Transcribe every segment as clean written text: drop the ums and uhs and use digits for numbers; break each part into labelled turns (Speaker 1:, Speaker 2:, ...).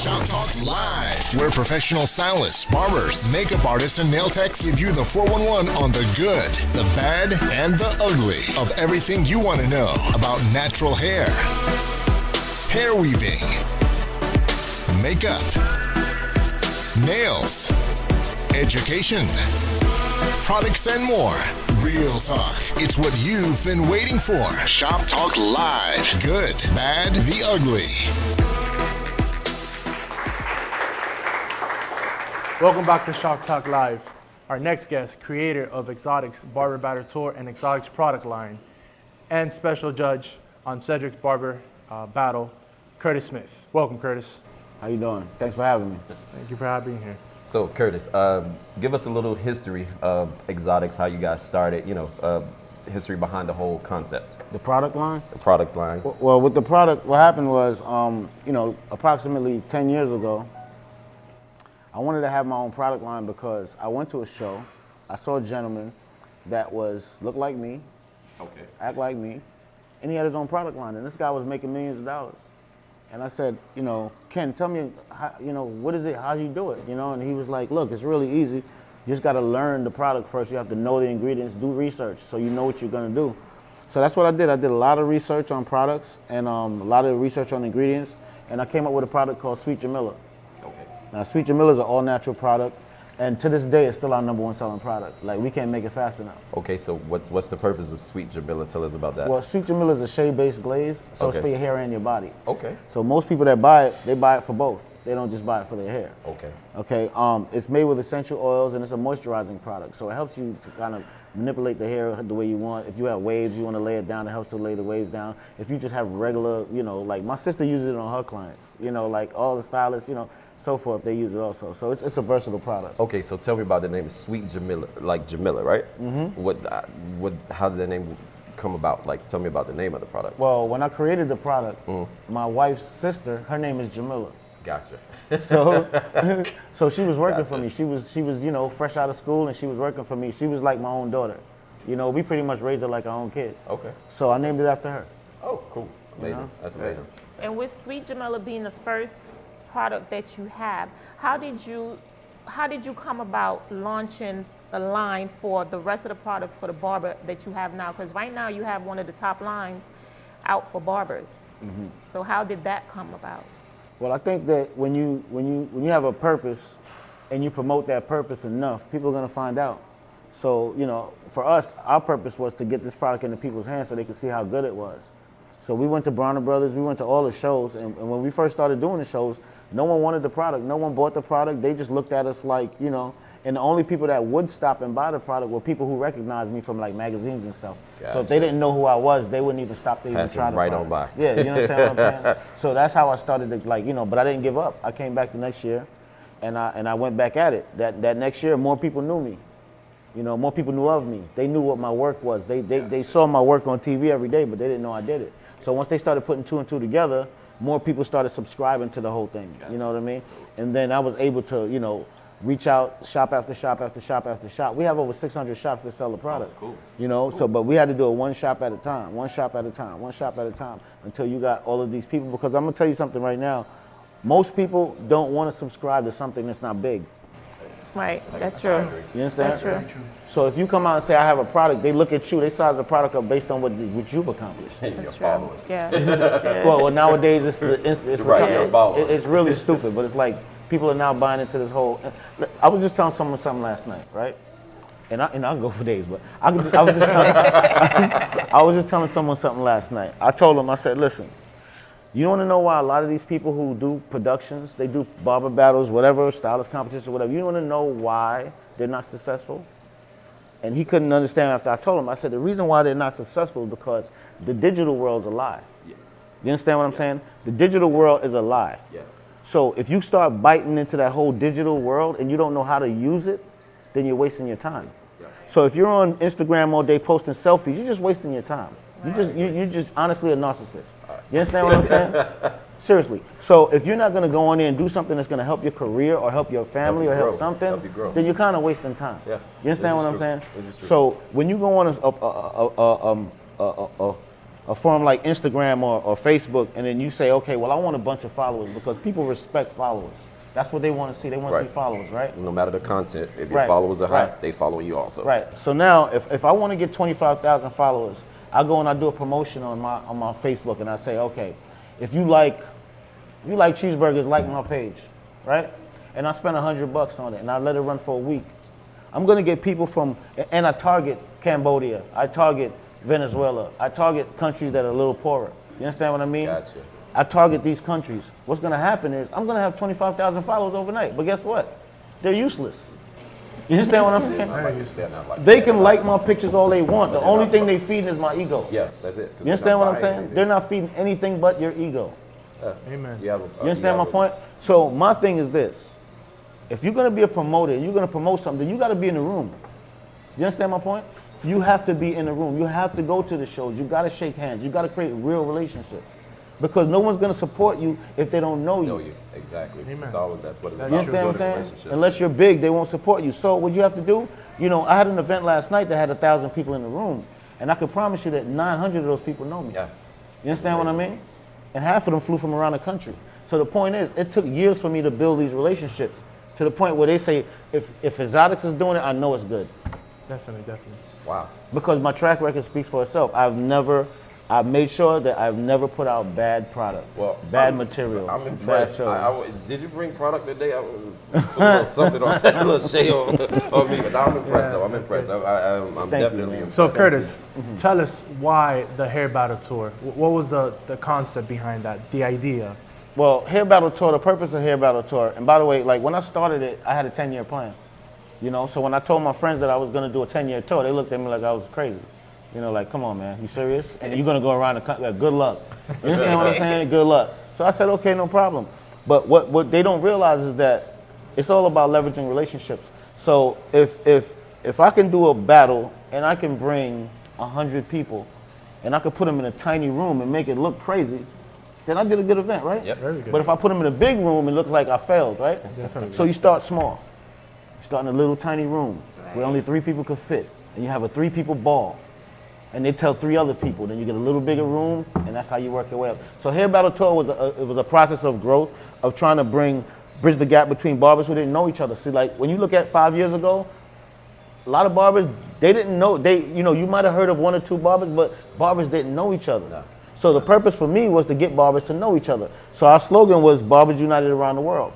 Speaker 1: Shop Talk Live, where professional stylists, barbers, makeup artists, and nail techs give you the 411 on the good, the bad, and the ugly of everything you want to know about natural hair, hair weaving, makeup, nails, education, products, and more. Real talk. It's what you've been waiting for. Shop Talk Live. Good, bad, the ugly.
Speaker 2: Welcome back to Shop Talk Live. Our next guest, creator of Exotics Barberbattle Tour and Exotics product line, and special judge on Cedric's Barber Battle, Curtis Smith. Welcome, Curtis.
Speaker 3: How you doing? Thanks for having me.
Speaker 2: Thank you for being here.
Speaker 4: So Curtis, give us a little history of Exotics, how you guys started, history behind the whole concept.
Speaker 3: The product line?
Speaker 4: The product line.
Speaker 3: Well, with the product, what happened was, approximately 10 years ago, I wanted to have my own product line because I went to a show. I saw a gentleman that looked like me, act like me, and he had his own product line. And this guy was making millions of dollars. And I said, Ken, tell me, what is it? How do you do it? And he was like, look, it's really easy. You just got to learn the product first. You have to know the ingredients, do research, so you know what you're going to do. So that's what I did. I did a lot of research on products and a lot of research on ingredients. And I came up with a product called Sweet Jamila. Now, Sweet Jamila is an all-natural product, and to this day, it's still our #1 selling product. Like, we can't make it fast enough.
Speaker 4: Okay, so what's the purpose of Sweet Jamila? Tell us about that.
Speaker 3: Well, Sweet Jamila is a shea-based glaze, so it's for your hair and your body.
Speaker 4: Okay.
Speaker 3: So most people that buy it, they buy it for both. They don't just buy it for their hair.
Speaker 4: Okay.
Speaker 3: It's made with essential oils, and it's a moisturizing product, so it helps you to kind of manipulate the hair the way you want. If you have waves, you want to lay it down, it helps to lay the waves down. If you just have regular, like my sister uses it on her clients, like all the stylists, so forth, they use it also. So it's a versatile product.
Speaker 4: Okay, so tell me about the name Sweet Jamila, like Jamila, right? Mm-hmm. How did that name come about? Like, tell me about the name of the product.
Speaker 3: Well, when I created the product, my wife's sister, her name is Jamila.
Speaker 4: Gotcha.
Speaker 3: So she was working for me. She was fresh out of school, and she was working for me. She was like my own daughter. We pretty much raised her like our own kid.
Speaker 4: Okay.
Speaker 3: So I named it after her.
Speaker 4: Oh, cool. Amazing. That's amazing.
Speaker 5: And with Sweet Jamila being the first product that you have, how did you come about launching the line for the rest of the products for the barber that you have now? Because right now you have one of the top lines out for barbers. Mm-hmm. So how did that come about?
Speaker 3: Well, I think that when you have a purpose and you promote that purpose enough, people are going to find out. So, for us, our purpose was to get this product into people's hands so they could see how good it was. So we went to Barber Brothers, we went to all the shows, and when we first started doing the shows, no one wanted the product, no one bought the product. They just looked at us like, and the only people that would stop and buy the product were people who recognized me from like magazines and stuff. Gotcha. So if they didn't know who I was, they wouldn't even stop to even try the
Speaker 4: right
Speaker 3: product.
Speaker 4: On by.
Speaker 3: Yeah, you understand what I'm saying? So that's how I started to but I didn't give up. I came back the next year, and I went back at it. That next year, more people knew me. More people knew of me. They knew what my work was. They saw my work on TV every day, but they didn't know I did it. So once they started putting 2 and 2 together, more people started subscribing to the whole thing. Gotcha. You know what I mean? And then I was able to, reach out shop after shop after shop after shop. We have over 600 shops that sell the product.
Speaker 4: Oh, cool.
Speaker 3: Cool. So but we had to do it one shop at a time, one shop at a time, one shop at a time until you got all of these people. Because I'm gonna tell you something right now, most people don't want to subscribe to something that's not big.
Speaker 5: Right, that's true.
Speaker 3: You understand?
Speaker 5: That's true.
Speaker 3: So if you come out and say I have a product, they look at you, they size the product up based on what you've accomplished.
Speaker 5: That's
Speaker 4: your
Speaker 5: true.
Speaker 4: followers.
Speaker 5: Yeah.
Speaker 3: Well, nowadays it's
Speaker 4: right, your followers.
Speaker 3: It's really stupid, but it's like people are now buying into this whole. I was just telling someone something last night, right? And I'll go for days, but I was just telling someone something last night. I told them, I said, listen. You want to know why a lot of these people who do productions, they do barber battles, whatever, stylist competitions, whatever, you want to know why they're not successful? And he couldn't understand after I told him. I said, the reason why they're not successful is because the digital world's a lie. Yeah. You understand what I'm saying? The digital world is a lie. Yeah. So if you start biting into that whole digital world and you don't know how to use it, then you're wasting your time. Yeah. So if you're on Instagram all day posting selfies, you're just wasting your time. You're just honestly a narcissist. You understand what I'm saying? Seriously. So if you're not going to go on there and do something that's going to help your career or help your family or help something, then you're kind of wasting time. Yeah. You understand what I'm saying? So when you go on a forum like Instagram or Facebook, and then you say, okay, well, I want a bunch of followers, because people respect followers. That's what they want to see. They want to see followers, right?
Speaker 4: No matter the content, if your followers are high, they follow you also.
Speaker 3: Right. So now, if I want to get 25,000 followers, I go and I do a promotion on my Facebook, and I say, okay, if you like cheeseburgers, like my page, right? And I spend $100 on it, and I let it run for a week. I'm gonna get people from, and I target Cambodia, I target Venezuela, I target countries that are a little poorer. You understand what I mean?
Speaker 4: Gotcha.
Speaker 3: I target these countries. What's gonna happen is I'm gonna have 25,000 followers overnight, but guess what? They're useless. You understand what I'm saying? They can like my pictures all they want. The only thing they feeding is my ego.
Speaker 4: Yeah, that's it.
Speaker 3: You understand what I'm saying? They're not feeding anything but your ego.
Speaker 2: Amen.
Speaker 3: You understand my point? So my thing is this. If you're gonna be a promoter, you're gonna promote something, you gotta be in the room. You understand my point? You have to be in the room. You have to go to the shows. You gotta shake hands. You gotta create real relationships. Because no one's gonna support you if they don't know you.
Speaker 4: Know you, exactly.
Speaker 2: Amen.
Speaker 4: That's what it's about.
Speaker 3: You understand what I'm saying? Unless you're big, they won't support you. So what you have to do, you know, I had an event last night that had 1,000 people in the room, and I can promise you that 900 of those people know me.
Speaker 4: Yeah.
Speaker 3: You understand what I mean? And half of them flew from around the country. So the point is, it took years for me to build these relationships to the point where they say, if Exotics is doing it, I know it's good.
Speaker 2: Definitely.
Speaker 4: Wow.
Speaker 3: Because my track record speaks for itself. I've made sure that I've never put out bad product, bad material.
Speaker 4: I'm impressed.
Speaker 3: Bad
Speaker 4: did you bring product today? I was put a little something on, a little shade on me, but I'm impressed though. I'm impressed. I'm definitely impressed.
Speaker 2: So Curtis, tell us why the Hair Battle Tour. What was the concept behind that, the idea?
Speaker 3: Well, Hair Battle Tour, the purpose of Hair Battle Tour, and by the way, like when I started it, I had a 10-year plan. You know, so when I told my friends that I was gonna do a 10-year tour, they looked at me like I was crazy. You know, like, come on, man, you serious? And you're gonna go around the country, like, good luck. You understand what I'm saying? Good luck. So I said, okay, no problem. But what they don't realize is that it's all about leveraging relationships. So if I can do a battle and I can bring 100 people and I could put them in a tiny room and make it look crazy, then I did a good event, right?
Speaker 4: Yep.
Speaker 2: Very good.
Speaker 3: But if I put them in a big room, it looks like I failed, right?
Speaker 2: Definitely.
Speaker 3: So you start small. You start in a little tiny room where only 3 people could fit, and you have a 3-people ball. And they tell 3 other people, then you get a little bigger room, and that's how you work your way up. So Hair Battle Tour was a process of growth, of trying to bridge the gap between barbers who didn't know each other. See, like when you look at 5 years ago, a lot of barbers, they didn't know, you might have heard of 1 or 2 barbers, but barbers didn't know each other.
Speaker 4: No.
Speaker 3: So the purpose for me was to get barbers to know each other. So our slogan was Barbers United Around the World.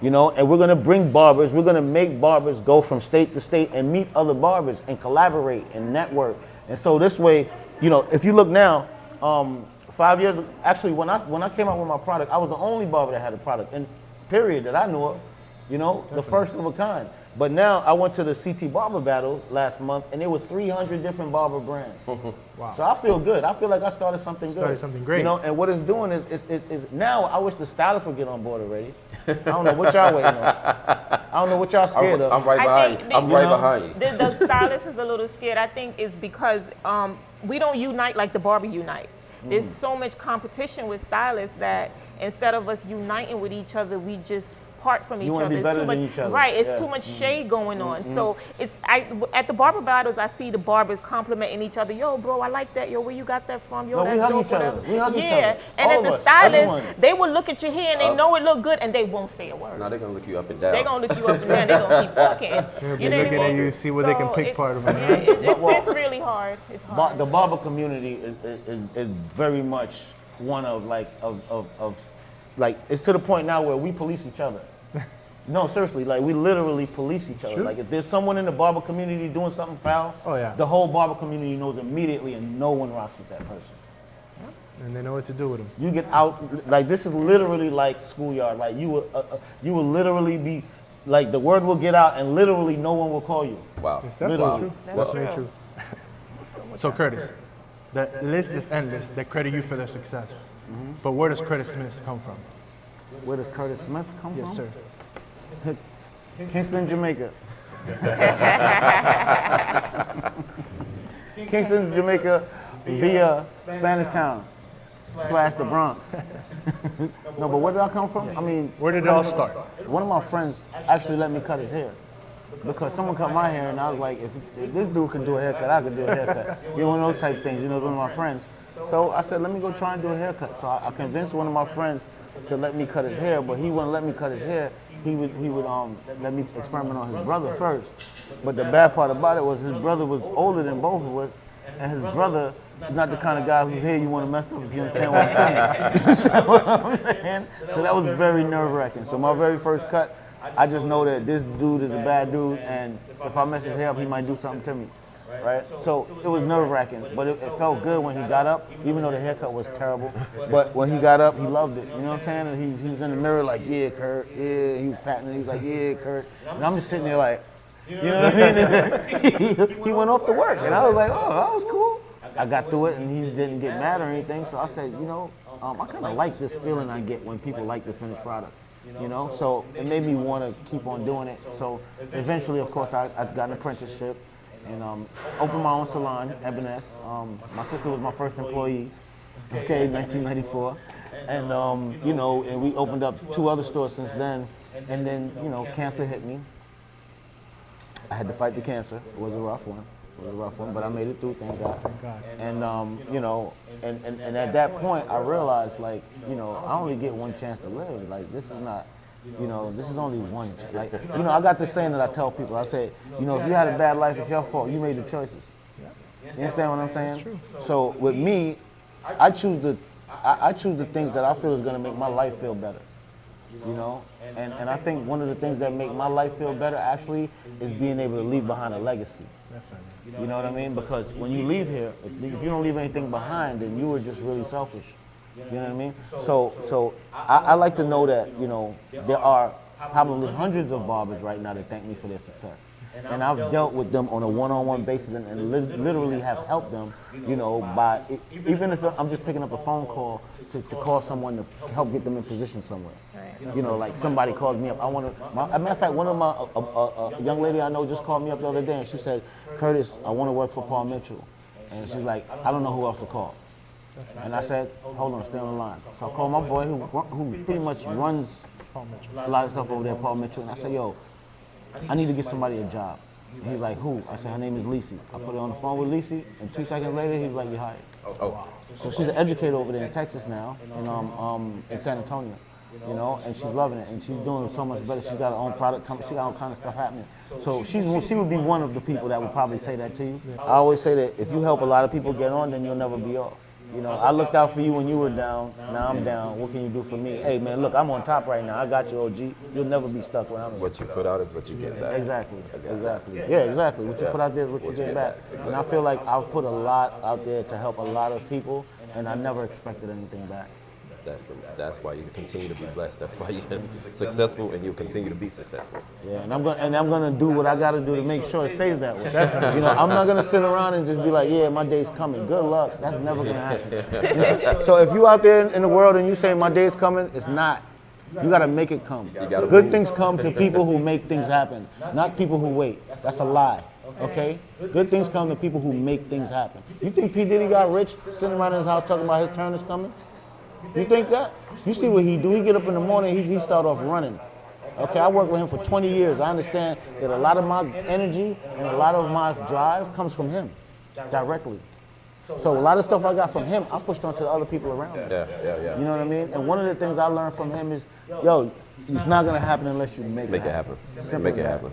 Speaker 3: You know, and we're gonna bring barbers, we're gonna make barbers go from state to state and meet other barbers and collaborate and network. And so this way, you know, if you look now, 5 years, actually when I came out with my product, I was the only barber that had a product, and period, that I knew of, you know, the first of a kind. But now I went to the CT Barber Battle last month, and there were 300 different barber brands.
Speaker 2: Wow.
Speaker 3: So I feel good. I feel like I started something good.
Speaker 2: Started something great.
Speaker 3: You know, and what it's doing is now I wish the stylists would get on board already. I don't know what y'all waiting on. I don't know what y'all scared of.
Speaker 4: I'm right behind you. I'm right behind you.
Speaker 5: The stylist is a little scared. I think it's because we don't unite like the barber unite. There's so much competition with stylists that instead of us uniting with each other, we just part from each
Speaker 3: wanna
Speaker 5: other.
Speaker 3: be better than each other.
Speaker 5: Right, it's
Speaker 3: Yeah.
Speaker 5: too much shade going on. So at the barber battles, I see the barbers complimenting each other. Yo, bro, I like that. Yo, where you got that from? Yo,
Speaker 3: No, we
Speaker 5: that's
Speaker 3: hug
Speaker 5: dope.
Speaker 3: each other.
Speaker 5: Whatever.
Speaker 3: We hug each
Speaker 5: Yeah,
Speaker 3: other.
Speaker 5: and
Speaker 3: All
Speaker 5: at
Speaker 3: of
Speaker 5: the
Speaker 3: us,
Speaker 5: stylist,
Speaker 3: everyone.
Speaker 5: they will look at your hair and they know it look good, and they won't say a word.
Speaker 4: Now they're gonna look you up and down.
Speaker 5: They're gonna look you up and down. They're gonna keep walking.
Speaker 2: They're
Speaker 5: You know what I
Speaker 2: looking at
Speaker 5: mean?
Speaker 2: you, see where they can
Speaker 5: So
Speaker 2: pick part of it.
Speaker 5: It's really hard. It's hard.
Speaker 3: The barber community is very much one of like it's to the point now where we police each other. No, seriously, like we literally police each other.
Speaker 2: True.
Speaker 3: Like if there's someone in the barber community doing something foul,
Speaker 2: Oh, yeah.
Speaker 3: the whole barber community knows immediately, and no one rocks with that person.
Speaker 2: And they know what to do with them.
Speaker 3: You get out, like this is literally like schoolyard. Like you will literally be, like the word will get out, and literally no one will call you.
Speaker 4: Wow.
Speaker 2: It's definitely
Speaker 3: Literally.
Speaker 2: true.
Speaker 5: That's
Speaker 2: Definitely
Speaker 5: true.
Speaker 2: true. So Curtis, the list is endless that credit you for their success. But where does Curtis Smith come from?
Speaker 3: Where does Curtis Smith come
Speaker 2: Yes,
Speaker 3: from?
Speaker 2: sir.
Speaker 3: Kingston, Jamaica. Kingston, Jamaica, via Spanish Town / the Bronx. No, but where did I come from? I mean,
Speaker 2: Where did it all start?
Speaker 3: one of my friends actually let me cut his hair. Because someone cut my hair, and I was like, if this dude can do a haircut, I can do a haircut. You know, one of those type things. You know, one of my friends. So I said, let me go try and do a haircut. So I convinced one of my friends to let me cut his hair, but he wouldn't let me cut his hair. He would let me experiment on his brother first. But the bad part about it was his brother was older than both of us, and his brother is not the kind of guy whose hair you want to mess up, if you understand what I'm saying. You understand what I'm saying? So that was very nerve-wracking. So my very first cut, I just know that this dude is a bad dude, and if I mess his hair up, he might do something to me. Right? So it was nerve-wracking, but it felt good when he got up, even though the haircut was terrible. But when he got up, he loved it. You know what I'm saying? And he was in the mirror like, yeah, Kurt, yeah. He was patting it. He was like, yeah, Kurt. And I'm just sitting there like, you know what I mean? And he went off to work, and I was like, oh, that was cool. I got through it, and he didn't get mad or anything. So I said, you know, I kind of like this feeling I get when people like the finished product. You know, so it made me want to keep on doing it. So eventually, of course, I got an apprenticeship. And opened my own salon, Eboness. My sister was my first employee, okay, 1994. And, you know, and we opened up 2 other stores since then. And then, you know, cancer hit me. I had to fight the cancer. It was a rough one. But I made it through, thank God. And, you know, and at that point, I realized, like, you know, I only get one chance to live. Like, this is not... You know, this is only one. Like, you know, I got this saying that I tell people. I say, you know, if you had a bad life, it's your fault. You made the choices. You understand what I'm saying? So with me, I choose the things that I feel is going to make my life feel better. You know, and I think one of the things that make my life feel better actually is being able to leave behind a legacy. You know what I mean? Because when you leave here, if you don't leave anything behind, then you were just really selfish. You know what I mean? So I like to know that, you know, there are probably hundreds of barbers right now that thank me for their success. And I've dealt with them on a one-on-one basis and literally have helped them, you know, by, even if I'm just picking up a phone call to call someone to help get them in position somewhere. You know, like somebody called me up. As a matter of fact, one of my, a young lady I know just called me up the other day and she said, Curtis, I want to work for Paul Mitchell. And she's like, I don't know who else to call. And I said, hold on, stay on the line. So I called my boy who pretty much runs a lot of stuff over there, Paul Mitchell. And I said, yo, I need to get somebody a job. And he's like, who? I said, her name is Lisi. I put her on the phone with Lisi, and 2 seconds later, he was like, you're hired. Oh. So she's an educator over there in Texas now, in San Antonio. You know, and she's loving it, and she's doing so much better. She's got her own product coming. She got all kind of stuff happening. So she would be one of the people that would probably say that to you. I always say that if you help a lot of people get on, then you'll never be off. You know, I looked out for you when you were down. Now I'm down. What can you do for me? Hey, man, look, I'm on top right now. I got you, OG. You'll never be stuck where I'm at.
Speaker 4: What you put out is what you get back.
Speaker 3: Exactly. Yeah, exactly. What you put out there is what you get back. And I feel like I've put a lot out there to help a lot of people, and I never expected anything back.
Speaker 4: That's why you continue to be blessed. That's why you're successful, and you'll continue to be successful.
Speaker 3: Yeah, and I'm gonna do what I gotta do to make sure it stays that way. You know, I'm not gonna sit around and just be like, yeah, my day's coming. Good luck. That's never gonna happen. So if you out there in the world and you say my day's coming, it's not. You gotta make it come. Good things come to people who make things happen, not people who wait. That's a lie. Okay? Good things come to people who make things happen. You think P. Diddy got rich sitting around in his house talking about his turn is coming? You think that? You see what he do. He get up in the morning, he start off running. Okay, I worked with him for 20 years. I understand that a lot of my energy and a lot of my drive comes from him directly. So a lot of stuff I got from him, I pushed on to the other people around me.
Speaker 4: Yeah.
Speaker 3: You know what I mean? And one of the things I learned from him is, yo, it's not gonna happen unless you make it happen.
Speaker 4: Make it happen.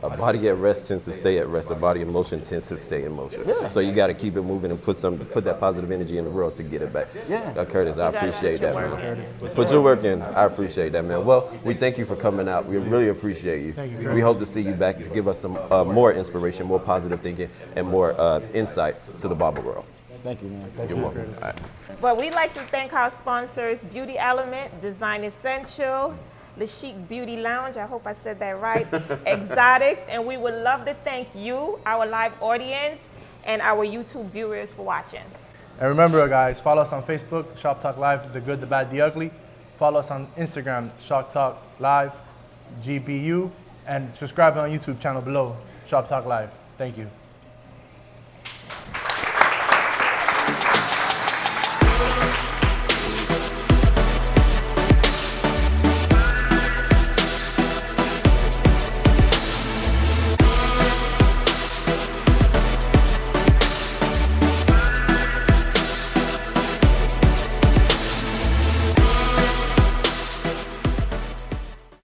Speaker 4: A body at rest tends to stay at rest. A body in motion tends to stay in motion.
Speaker 3: Yeah.
Speaker 4: So you got to keep it moving and put that positive energy in the world to get it back.
Speaker 3: Yeah.
Speaker 4: Curtis, I appreciate that, man. Put your work in. I appreciate that, man. Well, we thank you for coming out. We really appreciate you.
Speaker 2: Thank you.
Speaker 4: We hope to see you back to give us some more inspiration, more positive thinking, and more insight to the barber world.
Speaker 3: Thank you, man. Thank
Speaker 4: You're
Speaker 3: you.
Speaker 4: welcome. All right.
Speaker 5: But we'd like to thank our sponsors, Beauty Element, Design Essential, The Chic Beauty Lounge, I hope I said that right, Exotics, and we would love to thank you, our live audience, and our YouTube viewers for watching.
Speaker 2: And remember, guys, follow us on Facebook, Shop Talk Live, The Good, The Bad, The Ugly. Follow us on Instagram, Shop Talk Live, GBU, and subscribe on YouTube channel below, Shop Talk Live. Thank you.